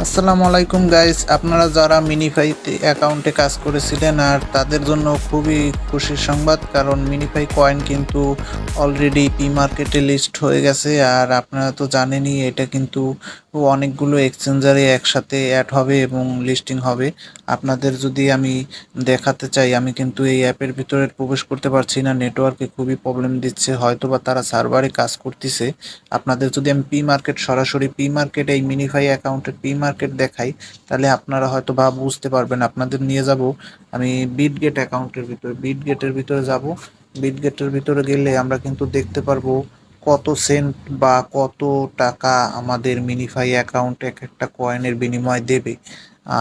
আসসালামু আলাইকুম গাইস, আপনারা যারা মিনিফাই অ্যাকাউন্টে কাজ করেছিলেন আর তাদের জন্য খুবই খুশির সংবাদ, কারণ মিনিফাই কয়েন কিন্তু অলরেডি পি মার্কেটে লিস্ট হয়ে গেছে। আর আপনারা তো জানেনই এটা কিন্তু অনেকগুলো এক্সচেঞ্জারে একসাথে অ্যাড হবে এবং লিস্টিং হবে। আপনাদের যদি আমি দেখাতে চাই, আমি কিন্তু এই অ্যাপের ভিতরে প্রবেশ করতে পারছি না, নেটওয়ার্কে খুবই প্রবলেম দিচ্ছে, হয়তো বা তারা সার্ভারে কাজ করতেছে। আপনাদের যদি আমি পি মার্কেট সরাসরি পি মার্কেট এই মিনিফাই অ্যাকাউন্টের পি মার্কেট দেখাই, তাহলে আপনারা হয়তো বা বুঝতে পারবেন। আপনাদের নিয়ে যাব আমি বিটগেট অ্যাকাউন্টের ভিতরে, বিটগেটের ভিতরে যাব। বিটগেটের ভিতরে গেলে আমরা কিন্তু দেখতে পারবো কত সেন্ট বা কত টাকা আমাদের মিনিফাই অ্যাকাউন্টে এক একটা কয়েনের বিনিময় দেবে।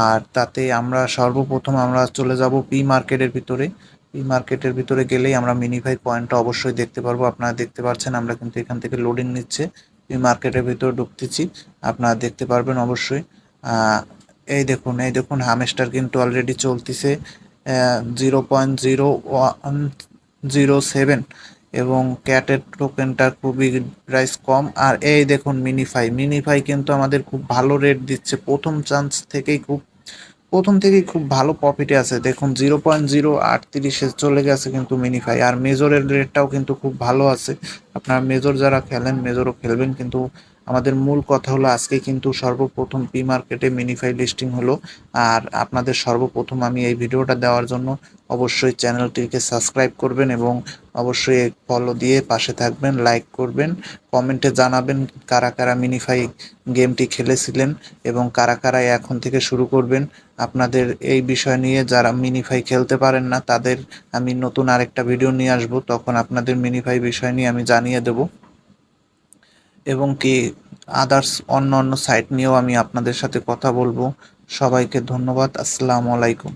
আর তাতে আমরা সর্বপ্রথম আমরা চলে যাব পি মার্কেটের ভিতরে। পি মার্কেটের ভিতরে গেলেই আমরা মিনিফাই কয়েনটা অবশ্যই দেখতে পারবো। আপনারা দেখতে পাচ্ছেন আমরা কিন্তু এখান থেকে লোডিং নিচ্ছে, পি মার্কেটের ভিতরে ঢুকতেছি, আপনারা দেখতে পারবেন অবশ্যই। এই দেখুন হামেস্টার কিন্তু অলরেডি চলতেছে 0.0107, এবং ক্যাটের টোকেনটা খুবই প্রাইস কম। আর এই দেখুন মিনিফাই, মিনিফাই কিন্তু আমাদের খুব ভালো রেট দিচ্ছে, প্রথম থেকেই খুব ভালো প্রফিটে আছে। দেখুন 0.038-এ চলে গেছে কিন্তু মিনিফাই। আর মেজরের রেটটাও কিন্তু খুব ভালো আছে। আপনার মেজর যারা খেলেন মেজরও খেলবেন, কিন্তু আমাদের মূল কথা হলো আজকে কিন্তু সর্বপ্রথম পি মার্কেটে মিনিফাই লিস্টিং হলো। আর আপনাদের সর্বপ্রথম আমি এই ভিডিওটা দেওয়ার জন্য অবশ্যই চ্যানেলটিকে সাবস্ক্রাইব করবেন এবং অবশ্যই ফলো দিয়ে পাশে থাকবেন, লাইক করবেন, কমেন্টে জানাবেন কারা কারা মিনিফাই গেমটি খেলেছিলেন এবং কারা কারা এখন থেকে শুরু করবেন। আপনাদের এই বিষয় নিয়ে যারা মিনিফাই খেলতে পারেন না, তাদের আমি নতুন আরেকটা ভিডিও নিয়ে আসব, তখন আপনাদের মিনিফাই বিষয় নিয়ে আমি জানিয়ে দেব, এবং কি আদার্স অন্য অন্য সাইট নিয়েও আমি আপনাদের সাথে কথা বলবো। সবাইকে ধন্যবাদ। আসসালামু আলাইকুম।